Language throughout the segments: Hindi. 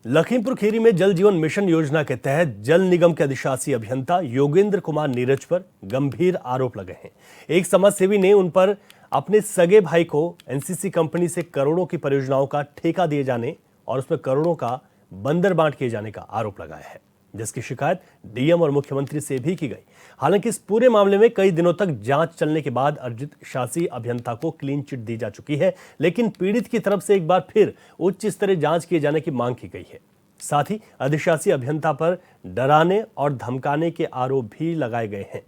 लखीमपुर खीरी में जल जीवन मिशन योजना के तहत जल निगम के अधिशासी अभियंता योगेंद्र कुमार नीरज पर गंभीर आरोप लगे हैं। एक समाजसेवी ने उन पर अपने सगे भाई को एनसीसी कंपनी से करोड़ों की परियोजनाओं का ठेका दिए जाने और उसमें करोड़ों का बंदर बांट किए जाने का आरोप लगाया है, जिसकी शिकायत डीएम और मुख्यमंत्री से भी की गई। हालांकि इस पूरे मामले में कई दिनों तक जांच चलने के बाद अर्जित शासी अभियंता को क्लीन चिट दी जा चुकी है, लेकिन पीड़ित की तरफ से एक बार फिर उच्च स्तरीय जांच किए जाने की मांग की गई है। साथ ही अधिशासी अभियंता पर डराने और धमकाने के आरोप भी लगाए गए हैं।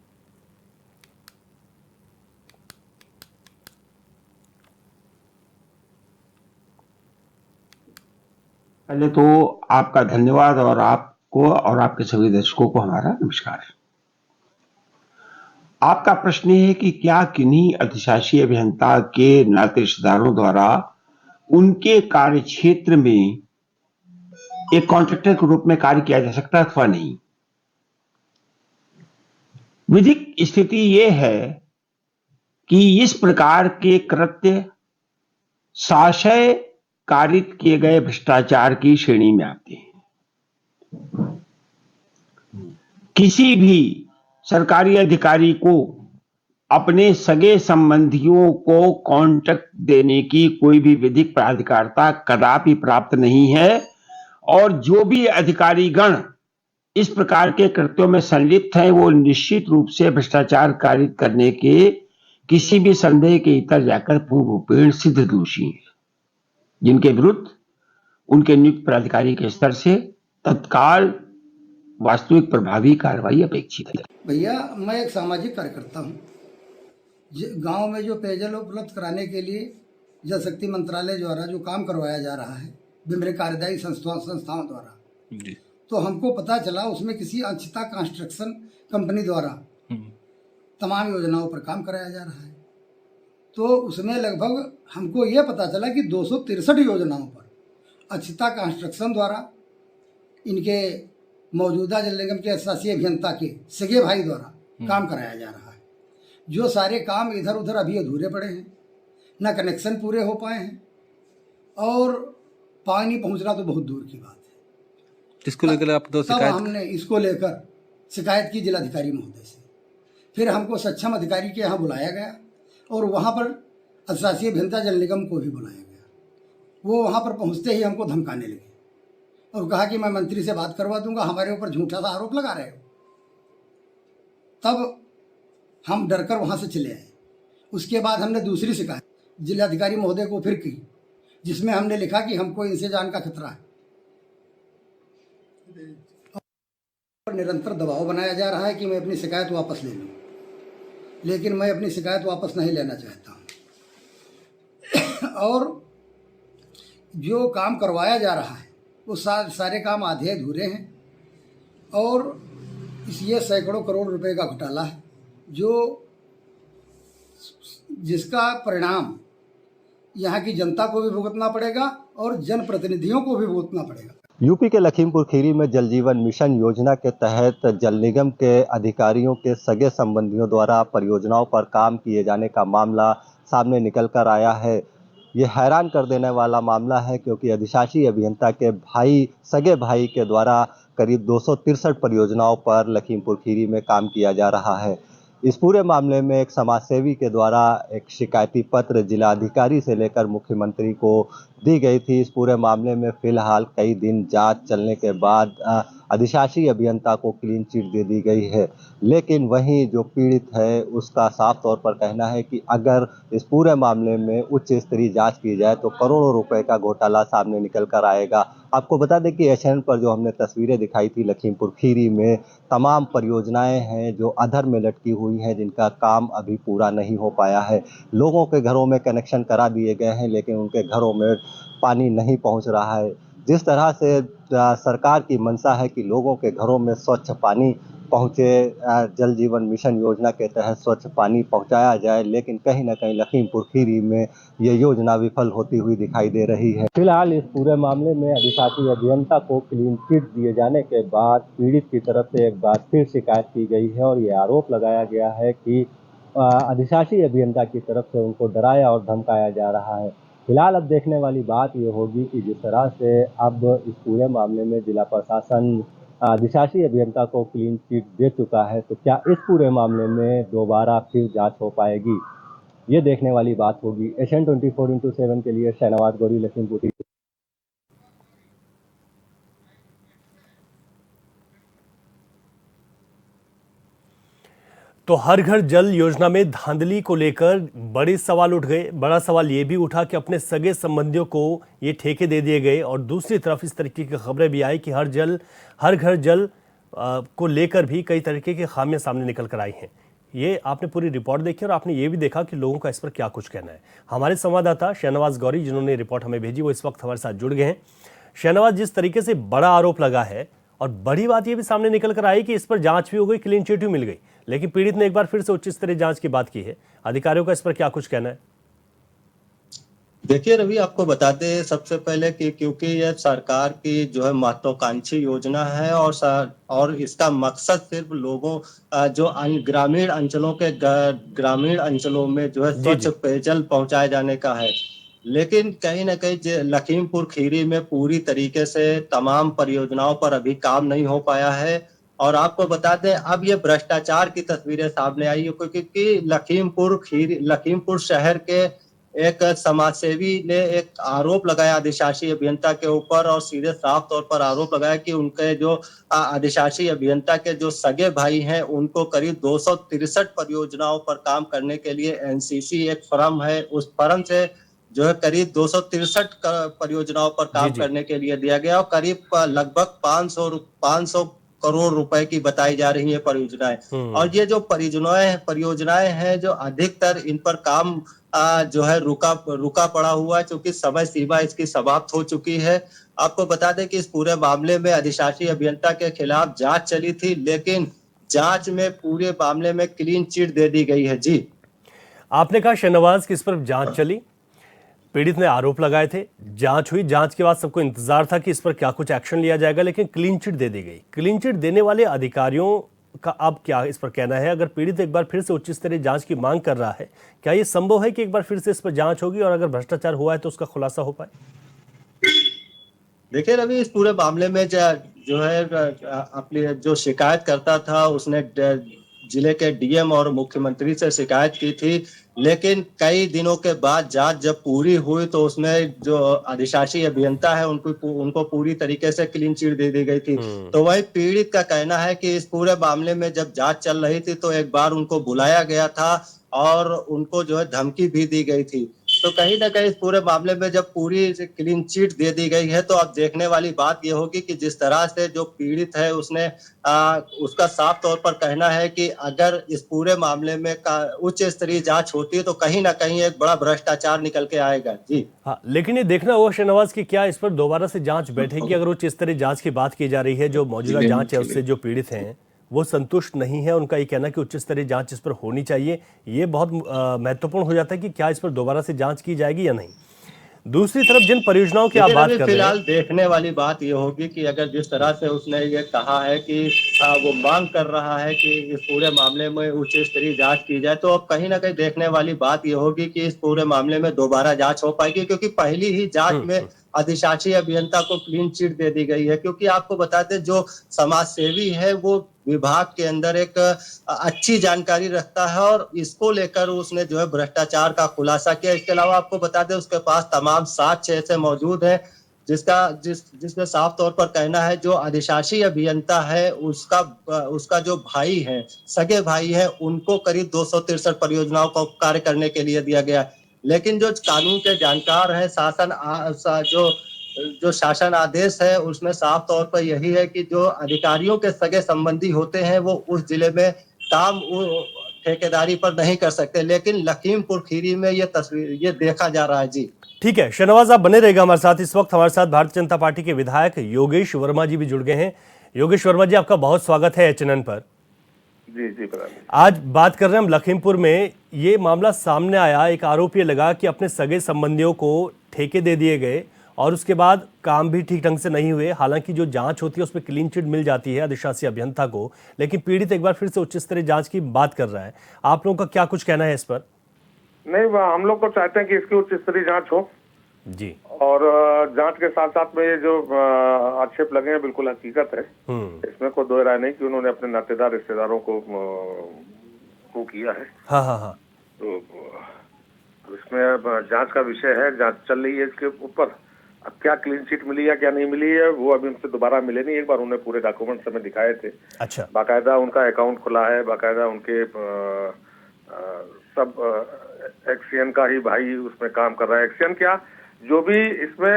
पहले तो आपका धन्यवाद और आपको और आपके सभी दर्शकों को हमारा नमस्कार। आपका प्रश्न है कि क्या किन्हीं अधिशासी अभियंता के नाते रिश्तेदारों द्वारा उनके कार्य क्षेत्र में एक कॉन्ट्रैक्टर के रूप में कार्य किया जा सकता है अथवा नहीं। विधिक स्थिति यह है कि इस प्रकार के कृत्य शासय कारित किए गए भ्रष्टाचार की श्रेणी में आते हैं। किसी भी सरकारी अधिकारी को अपने सगे संबंधियों को कॉन्ट्रैक्ट देने की कोई भी विधिक प्राधिकारता कदापि प्राप्त नहीं है और जो भी अधिकारी गण इस प्रकार के कृत्यों में संलिप्त हैं वो निश्चित रूप से भ्रष्टाचार कारित करने के किसी भी संदेह के इतर जाकर पूर्ण रूपेण सिद्ध दोषी हैं, जिनके विरुद्ध उनके नियुक्त प्राधिकारी के स्तर से तत्काल वास्तविक प्रभावी कार्रवाई अपेक्षित है। भैया, मैं एक सामाजिक कार्यकर्ता हूँ। गांव में जो पेयजल उपलब्ध कराने के लिए जल शक्ति मंत्रालय द्वारा जो काम करवाया जा रहा है विभिन्न कार्यदायी संस्थाओं द्वारा, तो हमको पता चला उसमें किसी अंशिता कंस्ट्रक्शन कंपनी द्वारा तमाम योजनाओं पर काम कराया जा रहा है। तो उसमें लगभग हमको ये पता चला कि 263 योजनाओं पर अंशिता कंस्ट्रक्शन द्वारा इनके मौजूदा जल निगम के शासी अभियंता के सगे भाई द्वारा काम कराया जा रहा है। जो सारे काम इधर उधर अभी अधूरे पड़े हैं, ना कनेक्शन पूरे हो पाए हैं और पानी पहुंचना तो बहुत दूर की बात है। इसको लेकर आप तो तब हमने इसको लेकर शिकायत की जिलाधिकारी महोदय से। फिर हमको सक्षम अधिकारी के यहाँ बुलाया गया और वहाँ पर अधिशासी अभियंता जल निगम को भी बुलाया गया। वो वहाँ पर पहुँचते ही हमको धमकाने लगे और कहा कि मैं मंत्री से बात करवा दूंगा, हमारे ऊपर झूठा सा आरोप लगा रहे हो। तब हम डरकर वहां से चले आए। उसके बाद हमने दूसरी शिकायत जिलाधिकारी महोदय को फिर की, जिसमें हमने लिखा कि हमको इनसे जान का खतरा है और निरंतर दबाव बनाया जा रहा है कि मैं अपनी शिकायत वापस ले लूं, लेकिन मैं अपनी शिकायत वापस नहीं लेना चाहता हूं। और जो काम करवाया जा रहा है वो सारे काम आधे अधूरे हैं और ये सैकड़ों करोड़ रुपए का घोटाला है, जिसका परिणाम यहाँ की जनता को भी भुगतना पड़ेगा और जनप्रतिनिधियों को भी भुगतना पड़ेगा। यूपी के लखीमपुर खीरी में जल जीवन मिशन योजना के तहत जल निगम के अधिकारियों के सगे संबंधियों द्वारा परियोजनाओं पर काम किए जाने का मामला सामने निकल कर आया है। ये हैरान कर देने वाला मामला है क्योंकि अधिशासी अभियंता के सगे भाई के द्वारा करीब 263 परियोजनाओं पर लखीमपुर खीरी में काम किया जा रहा है। इस पूरे मामले में एक समाजसेवी के द्वारा एक शिकायती पत्र जिलाधिकारी से लेकर मुख्यमंत्री को दी गई थी। इस पूरे मामले में फिलहाल कई दिन जांच चलने के बाद अधिशासी अभियंता को क्लीन चिट दे दी गई है, लेकिन वहीं जो पीड़ित है उसका साफ तौर पर कहना है कि अगर इस पूरे मामले में उच्च स्तरीय जांच की जाए तो करोड़ों रुपए का घोटाला सामने निकल कर आएगा। आपको बता दें कि एशएन पर जो हमने तस्वीरें दिखाई थी लखीमपुर खीरी में तमाम परियोजनाएं हैं जो अधर में लटकी हुई हैं, जिनका काम अभी पूरा नहीं हो पाया है। लोगों के घरों में कनेक्शन करा दिए गए हैं लेकिन उनके घरों में पानी नहीं पहुंच रहा है। जिस तरह से सरकार की मंशा है कि लोगों के घरों में स्वच्छ पानी पहुंचे, जल जीवन मिशन योजना के तहत स्वच्छ पानी पहुंचाया जाए, लेकिन कहीं ना कहीं लखीमपुर खीरी में ये योजना विफल होती हुई दिखाई दे रही है। फिलहाल इस पूरे मामले में अधिशासी अभियंता को क्लीन चिट दिए जाने के बाद पीड़ित की तरफ से एक बार फिर शिकायत की गई है और ये आरोप लगाया गया है कि अधिशासी अभियंता की तरफ से उनको डराया और धमकाया जा रहा है। फिलहाल अब देखने वाली बात ये होगी कि जिस तरह से अब इस पूरे मामले में जिला प्रशासन अधिशासी अभियंता को क्लीन चिट दे चुका है, तो क्या इस पूरे मामले में दोबारा फिर जांच हो पाएगी, ये देखने वाली बात होगी। एशियन 24x7 के लिए शहनवाज गौरी, लखीमपुर। तो हर घर जल योजना में धांधली को लेकर बड़े सवाल उठ गए। बड़ा सवाल ये भी उठा कि अपने सगे संबंधियों को ये ठेके दे दिए गए, और दूसरी तरफ इस तरीके की खबरें भी आई कि हर घर जल को लेकर भी कई तरीके की खामियां सामने निकल कर आई हैं। ये आपने पूरी रिपोर्ट देखी और आपने ये भी देखा कि लोगों का इस पर क्या कुछ कहना है। हमारे संवाददाता शहनवाज गौरी, जिन्होंने रिपोर्ट हमें भेजी, वो इस वक्त हमारे साथ जुड़ गए हैं। शहनवाज, जिस तरीके से बड़ा आरोप लगा है और बड़ी बात यह भी सामने निकल कर आई कि इस पर जांच भी हो गई, क्लीन चिट भी मिल गई, लेकिन पीड़ित ने एक बार फिर से उच्च स्तरीय जांच की बात की है। अधिकारियों का इस पर क्या कुछ कहना है? देखिए रवि, आपको बता दें सबसे पहले कि क्योंकि यह सरकार की जो है महत्वाकांक्षी योजना है और इसका मकसद सिर्फ लोगों जो ग्रामीण अंचलों के ग्रामीण अंचलों में जो है स्वच्छ पेयजल पहुंचाए जाने का है। लेकिन कहीं ना कहीं लखीमपुर खीरी में पूरी तरीके से तमाम परियोजनाओं पर अभी काम नहीं हो पाया है। और आपको बता दें अब ये भ्रष्टाचार की तस्वीरें सामने आई है, क्योंकि लखीमपुर शहर के एक समाजसेवी ने एक आरोप लगाया अधिशासी अभियंता के ऊपर, और सीधे साफ तौर पर आरोप लगाया कि उनके जो अधिशासी अभियंता के जो सगे भाई हैं उनको करीब 263 परियोजनाओं पर काम करने के लिए एनसीसी एक फर्म है, उस फर्म से जो है करीब 263 परियोजनाओं पर काम करने के लिए दिया गया, और करीब लगभग 500 करोड़ रुपए की बताई जा रही है परियोजनाएं। और ये जो परियोजनाएं हैं जो अधिकतर इन पर काम जो है रुका पड़ा हुआ है, क्योंकि समय सीमा इसकी समाप्त हो चुकी है। आपको बता दें कि इस पूरे मामले में अधिशासी अभियंता के खिलाफ जांच चली थी, लेकिन जांच में पूरे मामले में क्लीन चिट दे दी गई है। जी, आपने कहा शहनवाज कि इस पर जांच चली, पीड़ित ने आरोप लगाए थे, जांच हुई, जांच के बाद सबको इंतजार था कि इस पर क्या कुछ एक्शन लिया जाएगा, लेकिन क्लीन चिट दे दी गई। क्लीन चिट देने वाले अधिकारियों का अब क्या इस पर कहना है? अगर पीड़ित एक बार फिर से उच्च स्तरीय जांच की मांग कर रहा है, क्या यह संभव है कि एक बार फिर से इस पर जांच होगी और अगर भ्रष्टाचार हुआ है तो उसका खुलासा हो पाए? देखिए रवि, इस पूरे मामले में जो है अपनी जो शिकायत करता था उसने जिले के डीएम और मुख्यमंत्री से शिकायत की थी, लेकिन कई दिनों के बाद जांच जब पूरी हुई तो उसमें जो अधिशासी अभियंता है उनको पूरी तरीके से क्लीन चिट दे दी गई थी। तो वही पीड़ित का कहना है कि इस पूरे मामले में जब जांच चल रही थी तो एक बार उनको बुलाया गया था और उनको जो है धमकी भी दी गई थी। तो कहीं ना कहीं इस पूरे मामले में जब पूरी क्लीन चिट दे दी गई है तो अब देखने वाली बात यह होगी कि जिस तरह से जो पीड़ित है उसका साफ तौर पर कहना है कि अगर इस पूरे मामले में उच्च स्तरीय जांच होती है तो कहीं ना कहीं एक बड़ा भ्रष्टाचार निकल के आएगा। जी हाँ, लेकिन ये देखना होगा शहनवाज कि क्या इस पर दोबारा से जांच बैठेगी। अगर उच्च स्तरीय जांच की बात की जा रही है, जो मौजूदा जांच है उससे जो पीड़ित हैं वो संतुष्ट नहीं है, उनका ये कहना कि उच्च स्तरीय जांच इस पर होनी चाहिए, ये बहुत महत्वपूर्ण हो जाता है कि क्या इस पर दोबारा से जांच की जाएगी या नहीं। दूसरी तरफ जिन परियोजनाओं की आप बात कर रहे हैं, फिलहाल देखने वाली बात ये होगी कि अगर जिस तरह से उसने ये कहा है कि वो मांग कर रहा है कि इस पूरे मामले में उच्च स्तरीय जांच की जाए, तो अब कहीं ना कहीं देखने वाली बात ये होगी कि इस पूरे मामले में दोबारा जांच हो पाएगी, क्योंकि पहली ही जांच में अधिशासी अभियंता को क्लीन चिट दे दी गई है। क्योंकि आपको बताते जो समाज सेवी है वो विभाग के अंदर एक अच्छी जानकारी रखता है और इसको लेकर उसने जो है भ्रष्टाचार का खुलासा किया। इसके अलावा आपको बता दें उसके पास तमाम साक्ष्य ऐसे मौजूद है जिसमें साफ तौर पर कहना है जो अधिशासी अभियंता है उसका जो भाई है, सगे भाई है, उनको करीब 263 परियोजनाओं को कार्य करने के लिए दिया गया। लेकिन जो कानून के जानकार है, जो शासन आदेश है उसमें साफ तौर पर यही है कि जो अधिकारियों के सगे संबंधी होते हैं वो उस जिले में काम ठेकेदारी पर नहीं कर सकते, लेकिन लखीमपुर खीरी में ये देखा जा रहा है। जी ठीक है शहनवाज, आप बने रहेगा हमारे साथ। इस वक्त हमारे साथ भारतीय जनता पार्टी के विधायक योगेश वर्मा जी भी जुड़ गए हैं। योगेश वर्मा जी, आपका बहुत स्वागत है एचएनएन पर। जी आज बात कर रहे हैं हम लखीमपुर में। ये मामला सामने आया, एक आरोप ये लगा कि अपने सगे संबंधियों को ठेके दे दिए गए और उसके बाद काम भी ठीक ढंग से नहीं हुए। हालांकि जो जांच होती है उसमें क्लीन चिट मिल जाती है अधिशासी अभियंता को, लेकिन पीड़ित एक बार फिर से उच्च स्तरीय जांच की बात कर रहा है। आप लोगों का क्या कुछ कहना है इस पर? नहीं, हम लोग तो चाहते हैं कि इसकी उच्च स्तरीय जांच हो जी। और जांच के साथ साथ में ये जो आक्षेप लगे हैं बिल्कुल हकीकत है, इसमें कोई दो राय नहीं कि उन्होंने अपने नातेदार रिश्तेदारों को किया है। हाँ हाँ हाँ। तो इसमें अब जांच का विषय है, जांच चल रही है इसके ऊपर। अब क्या क्लीन चिट मिली या क्या नहीं मिली है वो अभी हमसे दोबारा मिले नहीं। एक बार उन्हें पूरे डॉक्यूमेंट्स हमें दिखाए थे। अच्छा। बाकायदा उनका अकाउंट खुला है, बाकायदा उनके सब एक्सियन का ही भाई उसमें काम कर रहा है। एक्सियन क्या, जो भी इसमें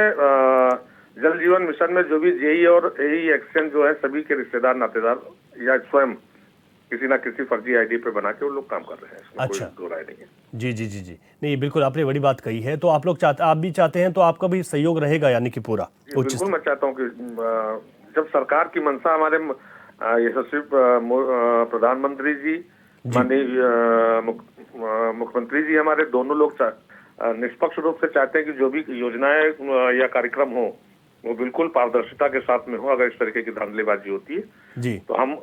जल जीवन मिशन में जो भी जेई और एई एक्सियन जो है सभी के रिश्तेदार नातेदार या स्वयं किसी ना किसी फर्जी आईडी पे बना के वो लोग काम कर रहे हैं। इसमें अच्छा। कोई दो राय नहीं है। जी जी जी जी, नहीं बिल्कुल आपने बड़ी बात कही है। तो आप लोग आप भी चाहते हैं तो आपका भी सहयोग रहेगा यानी कि पूरा उच्च बिल्कुल मैं चाहता हूँ कि जब सरकार की मंशा हमारे यशस्वी प्रधानमंत्री जी, माननीय मुख्यमंत्री जी हमारे दोनों लोग निष्पक्ष रूप से चाहते हैं कि जो भी योजनाएं या कार्यक्रम हो वो बिल्कुल पारदर्शिता के साथ में हो। अगर इस तरीके की धांधलीबाजी होती है जी तो हम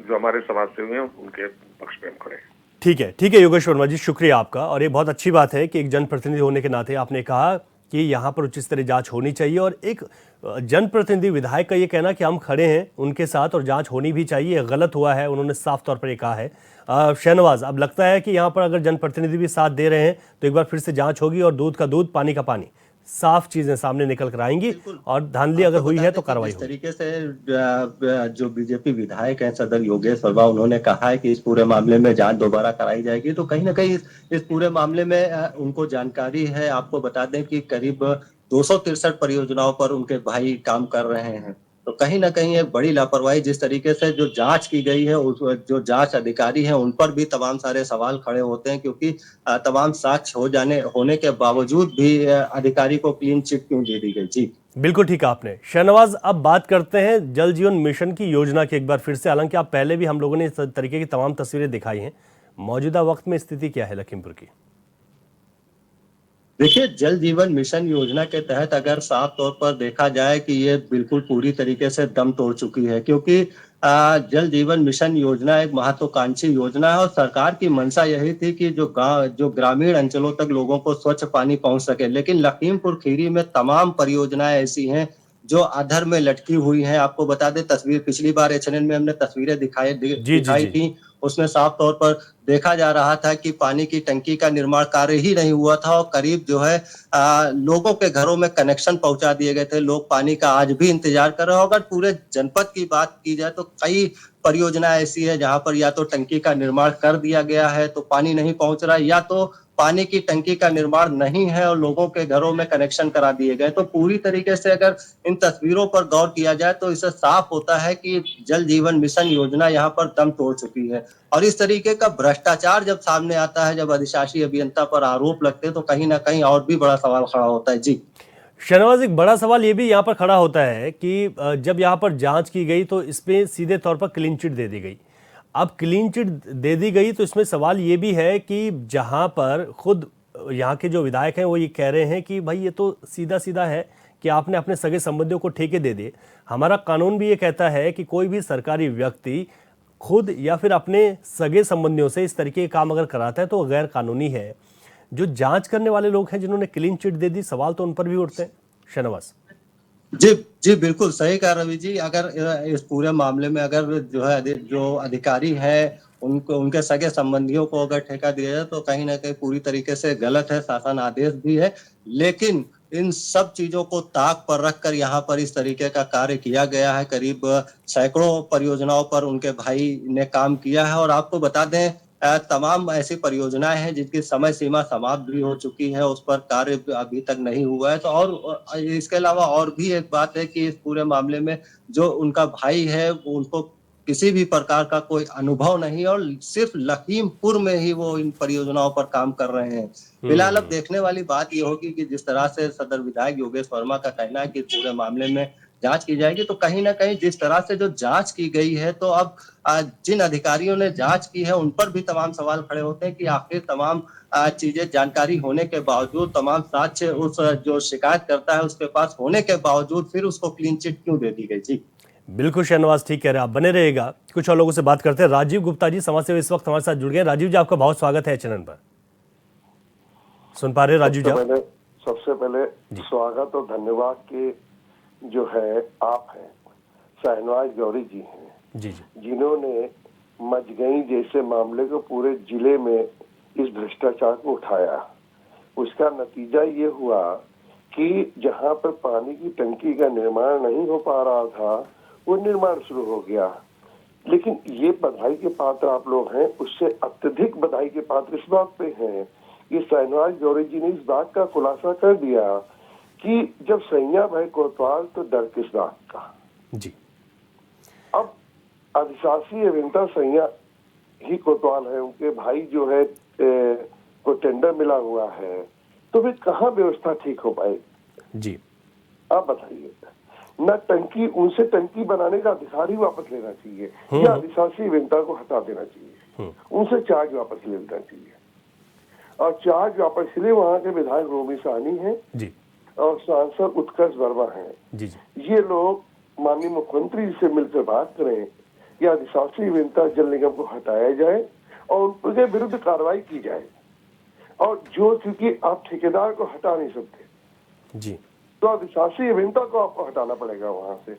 जो हमारे समाज सेवी हैं उनके पक्ष में हम खड़े हैं। ठीक है योगेश वर्मा जी, शुक्रिया आपका। और ये बहुत अच्छी बात है कि एक जनप्रतिनिधि होने के नाते आपने कहा कि यहाँ पर उच्च स्तरीय जांच होनी चाहिए। और एक जनप्रतिनिधि विधायक का ये कहना कि हम खड़े हैं उनके साथ और जांच होनी भी चाहिए, गलत हुआ है, उन्होंने साफ तौर पर ये कहा है। शहनवाज, अब लगता है कि यहाँ पर अगर जनप्रतिनिधि भी साथ दे रहे हैं तो एक बार फिर से जांच होगी और दूध का दूध पानी का पानी, साफ चीजें सामने निकल कर आएंगी और धांधली अगर हुई है तो कार्रवाई होगी। इस तरीके से जो बीजेपी विधायक हैं सदर योगेश वर्मा, उन्होंने कहा है कि इस पूरे मामले में जांच दोबारा कराई जाएगी। तो कहीं ना कहीं इस पूरे मामले में उनको जानकारी है। आपको बता दें कि करीब 263 परियोजनाओं पर उनके भाई काम कर रहे हैं। तो कहीं ना कहीं एक बड़ी लापरवाही, जिस तरीके से जो जांच की गई है उस जो जांच अधिकारी हैं उन पर भी तमाम सारे सवाल खड़े होते हैं, क्योंकि तमाम साक्ष्य होने के बावजूद भी अधिकारी को क्लीन चिट क्यों दे दी गई। जी बिल्कुल ठीक है आपने। शहनवाज, अब बात करते हैं जल जीवन मिशन की योजना की एक बार फिर से। हालांकि आप पहले भी हम लोगों ने इस तरीके की तमाम तस्वीरें दिखाई हैं, मौजूदा वक्त में स्थिति क्या है लखीमपुर की? देखिए, जल जीवन मिशन योजना के तहत अगर साफ तौर पर देखा जाए कि ये बिल्कुल पूरी तरीके से दम तोड़ चुकी है, क्योंकि जल जीवन मिशन योजना एक महत्वाकांक्षी योजना है और सरकार की मंशा यही थी कि जो ग्रामीण अंचलों तक लोगों को स्वच्छ पानी पहुंच सके। लेकिन लखीमपुर खीरी में तमाम परियोजनाएं ऐसी हैं जो अधर में लटकी हुई हैं। आपको बता दें, पिछली बार एचएनएन में हमने तस्वीरें दिखाई थी, उसमें साफ तौर पर देखा जा रहा था कि पानी की टंकी का निर्माण कार्य ही नहीं हुआ था और करीब जो है लोगों के घरों में कनेक्शन पहुंचा दिए गए थे। लोग पानी का आज भी इंतजार कर रहे हैं। अगर पूरे जनपद की बात की जाए तो कई परियोजना ऐसी है जहां पर या तो टंकी का निर्माण कर दिया गया है तो पानी नहीं पहुंच रहा है, या तो पानी की टंकी का निर्माण नहीं है और लोगों के घरों में कनेक्शन करा दिए गए। तो पूरी तरीके से अगर इन तस्वीरों पर गौर किया जाए तो इससे साफ होता है कि जल जीवन मिशन योजना यहाँ पर दम तोड़ चुकी है। और इस तरीके का भ्रष्टाचार जब सामने आता है, जब अधिशासी अभियंता पर आरोप लगते हैं, तो कहीं ना कहीं और भी बड़ा सवाल खड़ा होता है। जी शहनवाज, एक बड़ा सवाल ये भी यहाँ पर खड़ा होता है कि जब यहाँ पर जांच की गई तो इसमें सीधे तौर पर क्लीन चिट दे दी गई। अब क्लीन चिट दे दी गई तो इसमें सवाल ये भी है कि जहाँ पर खुद यहाँ के जो विधायक हैं वो ये कह रहे हैं कि भाई ये तो सीधा सीधा है कि आपने अपने सगे संबंधियों को ठेके दे दिए। हमारा कानून भी ये कहता है कि कोई भी सरकारी व्यक्ति खुद या फिर अपने सगे संबंधियों से इस तरीके के काम अगर कराता है तो गैर कानूनी है। जो जांच करने वाले लोग हैं जिन्होंने क्लीन चिट दे दी, सवाल तो उन पर भी उठते हैं। शहनवाज जी बिल्कुल सही कहा रवि जी। अगर इस पूरे मामले में अगर जो अधिकारी है उनको उनके सगे संबंधियों को अगर ठेका दिया जाए तो कहीं ना कहीं पूरी तरीके से गलत है, शासन आदेश भी है। लेकिन इन सब चीजों को ताक पर रखकर यहाँ पर इस तरीके का कार्य किया गया है। करीब सैकड़ों परियोजनाओं पर उनके भाई ने काम किया है। और आपको बता दें, तमाम ऐसी परियोजनाएं हैं जिनकी समय सीमा समाप्त भी हो चुकी है, उस पर कार्य अभी तक नहीं हुआ है। तो और इसके अलावा और भी एक बात है कि इस पूरे मामले में जो उनका भाई है उनको किसी भी प्रकार का कोई अनुभव नहीं और सिर्फ लखीमपुर में ही वो इन परियोजनाओं पर काम कर रहे हैं। फिलहाल अब देखने वाली बात ये होगी कि जिस तरह से सदर विधायक योगेश वर्मा का कहना है कि पूरे मामले में जांच की जाएगी, तो कहीं ना कहीं जिस तरह से जो जांच की गई है तो अब जिन अधिकारियों ने जांच की है उन पर भी तमाम सवाल खड़े होते हैं कि आखिर तमाम चीजें जानकारी होने के बावजूद, तमाम साक्ष्य उस जो शिकायत करता है उसके पास होने के बावजूद फिर उसको क्लीन चिट क्यों दे दी गई। जी बिल्कुल शहनवाज, ठीक कह रहे हैं आप, बने रहेगा। कुछ और लोगों से बात करते हैं। राजीव गुप्ता जी समाज सेवी इस वक्त हमारे साथ जुड़ गए। राजीव जी, आपका बहुत स्वागत है चैनल पर। सुन पा रहे राजीव जी? सबसे पहले स्वागत और धन्यवाद के जो है आप हैं, शहनवाज गौरी जी हैं, जी जी जिन्होंने मजगई जैसे मामले को पूरे जिले में इस भ्रष्टाचार को उठाया। उसका नतीजा ये हुआ कि जहां पर पानी की टंकी का निर्माण नहीं हो पा रहा था, वो निर्माण शुरू हो गया। लेकिन ये बधाई के पात्र आप लोग हैं, उससे अत्यधिक बधाई के पात्र इस बात पे हैं कि शहनवाज गौरी जी ने इस बात का खुलासा कर दिया कि जब सैया भाई कोतवाल तो डर किस बात का। जी अब अधिशासी अभियंता सैया ही कोतवाल है, उनके भाई जो है को टेंडर मिला हुआ है, तो फिर कहाँ व्यवस्था ठीक हो पाएगी? जी आप बताइए। न टंकी, उनसे टंकी बनाने का अधिकार ही वापस लेना चाहिए या अधिशासी अभियंता को हटा देना चाहिए, उनसे चार्ज वापस ले लेना चाहिए। और चार्ज वापस इसलिए वहाँ के विधायक रोमी साहनी हैं जी और सांसद उत्कर्ष वर्मा हैं। जी जी ये लोग माननीय मुख्यमंत्री से मिलकर बात करें कि अधिशासी अभियंता जल निगम को हटाया जाए और उनके विरुद्ध कार्रवाई की जाए। और जो, क्योंकि आप ठेकेदार को हटा नहीं सकते जी तो अधिशासी अभियंता को आपको हटाना पड़ेगा वहां से।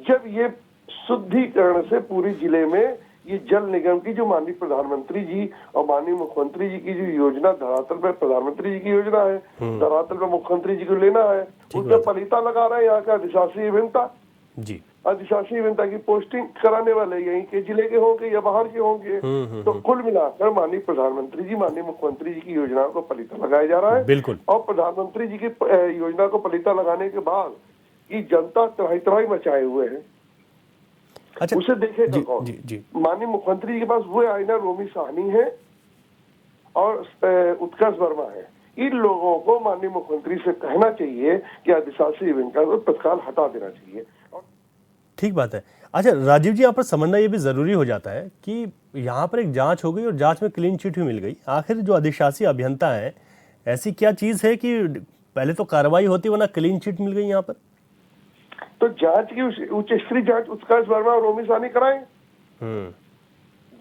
जब ये शुद्धिकरण से पूरी जिले में ये जल निगम की जो माननीय प्रधानमंत्री जी और माननीय मुख्यमंत्री जी की जो योजना धरातल पे, प्रधानमंत्री जी की योजना है, धरातल पे मुख्यमंत्री जी को लेना है, उसमें पलीता लगा रहा है यहाँ का अधिशासी अभियंता। जी अधिशासी अभियंता की पोस्टिंग कराने वाले यहीं के जिले के होंगे या बाहर के होंगे। तो कुल मिलाकर माननीय प्रधानमंत्री जी, माननीय मुख्यमंत्री जी की योजना को पलीता लगाया जा रहा है। बिल्कुल। और प्रधानमंत्री जी की योजना को पलीता लगाने के बाद की जनता त्राही मचाए हुए है। अच्छा, उसे देखेगा जी, कौन? जी, जी। माननीय मुख्यमंत्री जी के पास वो आईना रोमी साहनी है और उत्कर्ष वर्मा है। इन लोगों को माननीय मुख्यमंत्री से कहना चाहिए कि अधिशासी अभियंता को तत्काल हटा देना चाहिए। ठीक बात है। अच्छा राजीव जी, यहाँ पर समझना ये भी ज़रूरी हो जाता है कि यहाँ पर एक जांच हो गई और जांच में क्लीन चिट भी मिल गई। आखिर जो अधिशासी अभियंता है, ऐसी क्या चीज़ है कि पहले तो कार्रवाई होती वरना क्लीन चिट मिल गई यहाँ पर? तो जांच की उच्च स्तरीय जांच उत्कर्ष वर्मा और रोमी साहनी कराएं।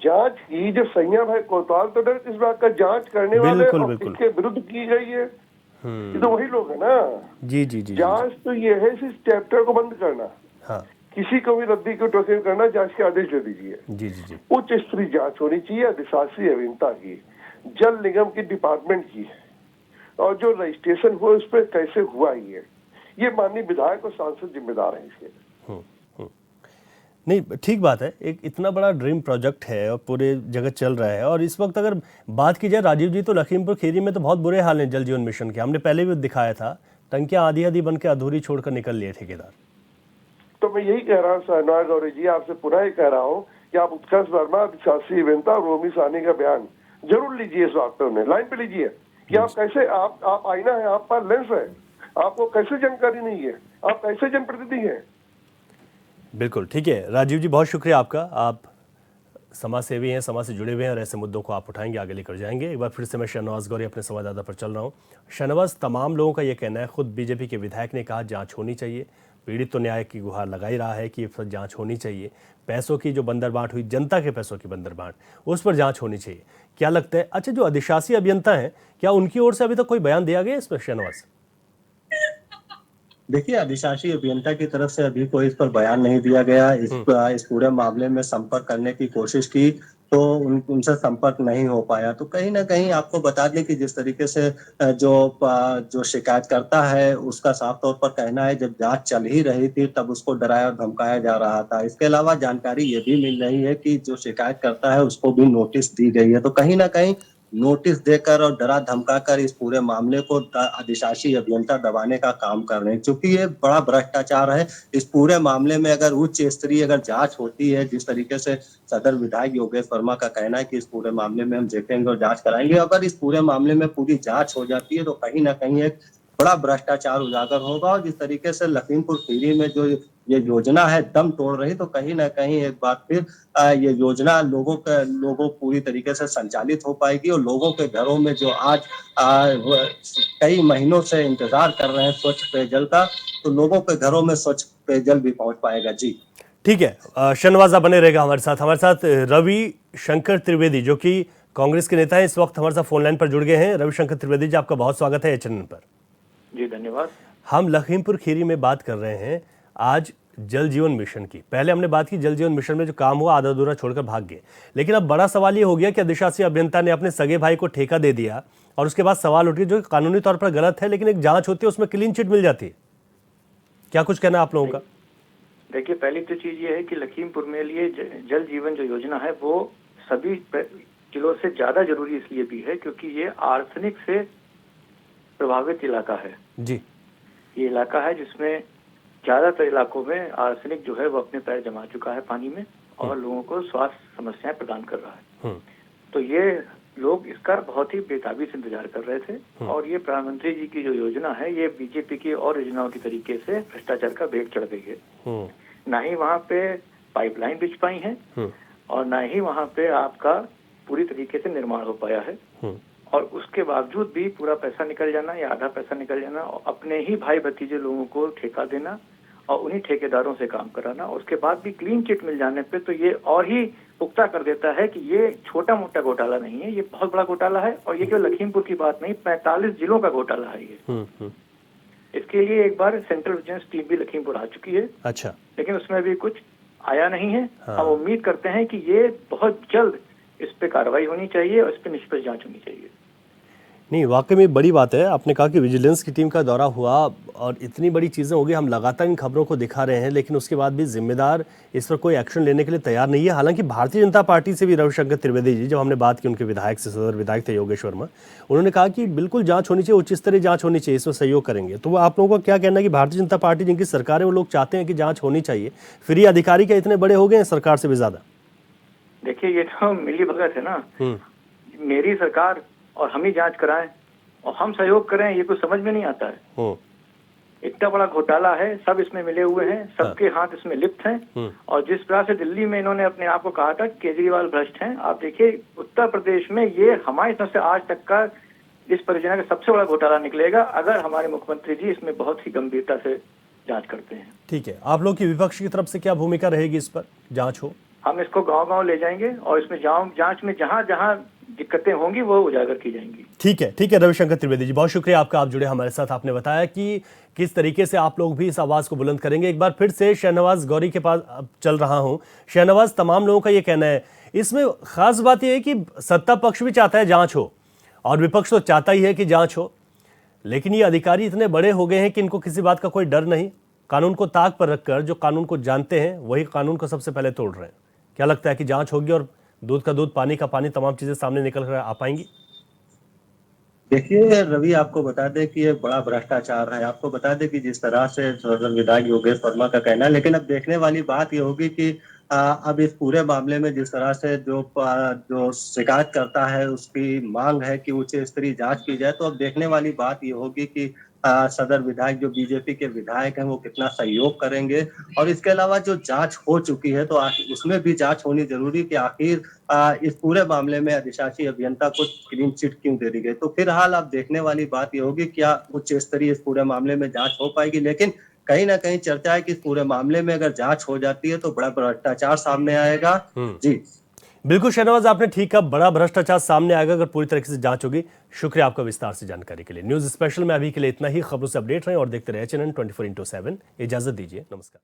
जांच की जो सैया भाई कोतवाल तो डर किस बात का, जांच करने वाले और इसके विरुद्ध की गई है, ये तो वही लोग है ना। जी जी जी। जांच तो ये है इस चैप्टर को बंद करना, हाँ किसी को भी रद्दी को टोकन करना, जांच के आदेश दे दीजिए। जी जी जी। उच्च स्तरीय जांच होनी चाहिए अधिशासी अभियंता की, जल निगम की डिपार्टमेंट की, और जो रजिस्ट्रेशन हुआ उस पर कैसे हुआ ये माननीय विधायक और सांसद जिम्मेदार हैं इसके। नहीं, ठीक बात है। एक इतना बड़ा ड्रीम प्रोजेक्ट है और पूरे जगह चल रहा है। और इस वक्त अगर बात की जाए राजीव जी, तो लखीमपुर खीरी में तो बहुत बुरे हाल हैं जल जीवन मिशन के। हमने पहले भी दिखाया था, टंकियां आधी आधी बन के अधूरी छोड़कर निकल लिए ठेकेदार। तो मैं यही कह रहा हूँ शहनवाज गौरी जी, आपसे पुनः ही कह रहा हूँ कि आप उत्कर्ष वर्मा, अधिशासी अभियंता और रोमी साहनी का बयान जरूर लीजिए। इस बात पे उन्हें लाइन पे लीजिए कि आप कैसे, आप आईना है, आप पास लेंस है, आपको कैसे जानकारी नहीं है, आप कैसे जनप्रतिनिधि हैं। बिल्कुल ठीक है राजीव जी, बहुत शुक्रिया आपका। आप समाज सेवी हैं, समाज से जुड़े हुए हैं और ऐसे मुद्दों को आप उठाएंगे, आगे लेकर जाएंगे। एक बार फिर से मैं शहनवाज गौरी अपने संवाददाता पर चल रहा हूँ। शहनवाज, तमाम लोगों का ये कहना है, खुद बीजेपी के विधायक ने कहा जांच होनी चाहिए, पीड़ित तो न्याय की गुहार लगा ही रहा है कि ये जांच होनी चाहिए। पैसों की जो बंदरबांट हुई, जनता के पैसों की बंदरबांट, उस पर जांच होनी चाहिए। क्या लगता है? अच्छा, जो अधिशासी अभियंता हैं, क्या उनकी ओर से अभी तक कोई बयान दिया गया इसमें शहनवाज? देखिए, अधिशासी अभियंता की तरफ से अभी कोई इस पर बयान नहीं दिया गया। इस पूरे मामले में संपर्क करने की कोशिश की तो उनसे संपर्क नहीं हो पाया। तो कहीं ना कहीं आपको बता दें कि जिस तरीके से जो शिकायत करता है उसका साफ तौर पर कहना है जब जांच चल ही रही थी तब उसको डराया और धमकाया जा रहा था। इसके अलावा जानकारी ये भी मिल रही है कि जो शिकायत करता है उसको भी नोटिस दी गई है। तो कहीं ना कहीं नोटिस देकर और डरा धमकाकर इस पूरे मामले को अधिशासी अभियंता दबाने का काम कर रहे हैं। क्योंकि ये बड़ा भ्रष्टाचार है। इस पूरे मामले में अगर उच्च स्तरीय अगर जांच होती है, जिस तरीके से सदर विधायक योगेश वर्मा का कहना है कि इस पूरे मामले में हम देखेंगे और जांच कराएंगे, अगर इस पूरे मामले में पूरी जांच हो जाती है तो कहीं ना कहीं एक बड़ा भ्रष्टाचार उजागर होगा। और जिस तरीके से लखीमपुर खीरी में जो ये योजना है दम तोड़ रही, तो कहीं ना कहीं एक बार फिर ये योजना लोगों पूरी तरीके से संचालित हो पाएगी और लोगों के घरों में जो आज कई महीनों से इंतजार कर रहे हैं स्वच्छ पेयजल का, तो लोगों के घरों में स्वच्छ पेयजल भी पहुंच पाएगा। जी ठीक है, शहनवाज बने रहेगा हमारे साथ रवि शंकर त्रिवेदी, जो कि कांग्रेस के नेता हैं, इस वक्त हमारे साथ फोन लाइन पर जुड़ गए हैं। रवि शंकर त्रिवेदी जी, आपका बहुत स्वागत है एचएनएन पर। जी धन्यवाद। हम लखीमपुर खीरी में बात कर रहे हैं आज जल जीवन मिशन की। पहले हमने बात की जल जीवन मिशन में जो काम हुआ आधा अधूरा छोड़कर भाग गए, लेकिन अब बड़ा सवाल ये हो गया कि अधिशासी अभियंता ने अपने सगे भाई को ठेका दे दिया और उसके बाद सवाल उठ गया जो कानूनी तौर पर गलत है, लेकिन एक जांच होती है उसमें क्लीन चिट मिल जाती है। क्या कुछ कहना है आप लोगों का? देखिए, पहली तो चीज ये है कि लखीमपुर में लिए जल जीवन जो योजना है वो सभी जिलों से ज्यादा जरूरी इसलिए भी है क्योंकि ये आर्सेनिक से प्रभावित इलाका है जी। ये इलाका है जिसमें ज्यादातर इलाकों में आर्सेनिक जो है वो अपने पैर जमा चुका है पानी में और लोगों को स्वास्थ्य समस्याएं प्रदान कर रहा है। तो ये लोग इसका बहुत ही बेताबी से इंतजार कर रहे थे और ये प्रधानमंत्री जी की जो योजना है ये बीजेपी की और योजनाओं के तरीके से भ्रष्टाचार का भेद चढ़ गई है। ना ही वहाँ पे पाइपलाइन बिछ पाई है और ना ही वहाँ पे आपका पूरी तरीके से निर्माण हो पाया है और उसके बावजूद भी पूरा पैसा निकल जाना या आधा पैसा निकल जाना और अपने ही भाई भतीजे लोगों को ठेका देना और उन्हीं ठेकेदारों से काम कराना और उसके बाद भी क्लीन चिट मिल जाने पे तो ये और ही पुख्ता कर देता है कि ये छोटा मोटा घोटाला नहीं है, ये बहुत बड़ा घोटाला है और ये केवल लखीमपुर की बात नहीं 45 जिलों का घोटाला है ये। इसके लिए एक बार सेंट्रल विजिलेंस टीम भी लखीमपुर आ चुकी है। अच्छा। लेकिन उसमें भी कुछ आया नहीं है। हम उम्मीद करते हैं कि ये बहुत जल्द इस पे कार्रवाई होनी चाहिए और इस पे निष्पक्ष जांच होनी चाहिए। नहीं, वाकई में बड़ी बात है। आपने कहा कि विजिलेंस की टीम का दौरा हुआ और इतनी बड़ी चीज़ें हो गई, हम लगातार इन खबरों को दिखा रहे हैं, लेकिन उसके बाद भी जिम्मेदार इस पर कोई एक्शन लेने के लिए तैयार नहीं है। हालांकि भारतीय जनता पार्टी से भी रविशंकर त्रिवेदी जी, जब हमने बात की उनके विधायक से, सदर विधायक थे योगेश वर्मा, उन्होंने कहा कि बिल्कुल जांच होनी चाहिए, उच्च स्तरीय जांच होनी चाहिए, इसमें सहयोग करेंगे। तो आप लोगों का क्या कहना है कि भारतीय जनता पार्टी जिनकी सरकार है वो लोग चाहते हैं कि जाँच होनी चाहिए, फिर ये अधिकारी क्या इतने बड़े हो गए हैं सरकार से भी ज़्यादा? देखिए, ये तो मिली भगत है ना, मेरी सरकार और हम ही जांच कराएं और हम सहयोग करें, ये कुछ समझ में नहीं आता है। इतना बड़ा घोटाला है, सब इसमें मिले हुए हैं, सबके हाथ इसमें लिप्त हैं और जिस तरह से दिल्ली में इन्होंने अपने आप को कहा था केजरीवाल भ्रष्ट हैं, आप देखिए उत्तर प्रदेश में ये हमारी तरफ से आज तक का इस परियोजना का सबसे बड़ा घोटाला निकलेगा अगर हमारे मुख्यमंत्री जी इसमें बहुत ही गंभीरता से जांच करते हैं। ठीक है, आप लोग की विपक्ष की तरफ से क्या भूमिका रहेगी इस पर जांच हो? हम इसको गांव-गांव ले जाएंगे और इसमें जांच में जहां दिक्कतें होंगी वो उजागर की जाएंगी। ठीक है रविशंकर त्रिवेदी जी, बहुत शुक्रिया आपका, आप जुड़े हमारे साथ। आपने बताया कि किस तरीके से आप लोग भी इस आवाज को बुलंद करेंगे। एक बार फिर से शहनवाज गौरी के पास चल रहा हूं। शहनवाज, तमाम लोगों का ये कहना है, इसमें खास बात यह है कि सत्ता पक्ष भी चाहता है जांच हो और विपक्ष तो चाहता ही है कि जांच हो, लेकिन ये अधिकारी इतने बड़े हो गए हैं कि इनको किसी बात का कोई डर नहीं। कानून को ताक पर रखकर जो कानून को जानते हैं वही कानून को सबसे पहले तोड़ रहे हैं। क्या लगता है कि जांच होगी और दूध का दूध, पानी का पानी, तमाम चीजें सामने निकल कर आ पाएंगी? देखिए रवि, आपको बता दें कि ये बड़ा भ्रष्टाचार है। आपको बता दें कि जिस तरह से विधायक योगेश वर्मा का कहना है, लेकिन अब देखने वाली बात ये होगी कि अब इस पूरे मामले में जिस तरह से जो शिकायत करता है उसकी मांग है कि उच्च स्तरीय जांच की जाए, तो अब देखने वाली बात ये होगी कि सदर विधायक जो बीजेपी के विधायक हैं वो कितना सहयोग करेंगे। और इसके अलावा जो जांच हो चुकी है तो उसमें भी जांच होनी जरूरी कि आखिर इस पूरे मामले में अधिशासी अभियंता को क्लीन चिट क्यों दे दी गई। तो फिलहाल अब देखने वाली बात ये होगी क्या उच्च स्तरीय इस पूरे मामले में जांच हो पाएगी। लेकिन कहीं ना कहीं चर्चा है कि इस पूरे मामले में अगर जांच हो जाती है तो बड़ा भ्रष्टाचार सामने आएगा। जी बिल्कुल शहनवाज, आपने ठीक कहा, बड़ा भ्रष्टाचार सामने आएगा अगर पूरी तरीके से जांच होगी। शुक्रिया आपका विस्तार से जानकारी के लिए। न्यूज स्पेशल में अभी के लिए इतना ही। खबरों से अपडेट रहें और देखते रहे चैनल 24/7। इजाजत दीजिए, नमस्कार।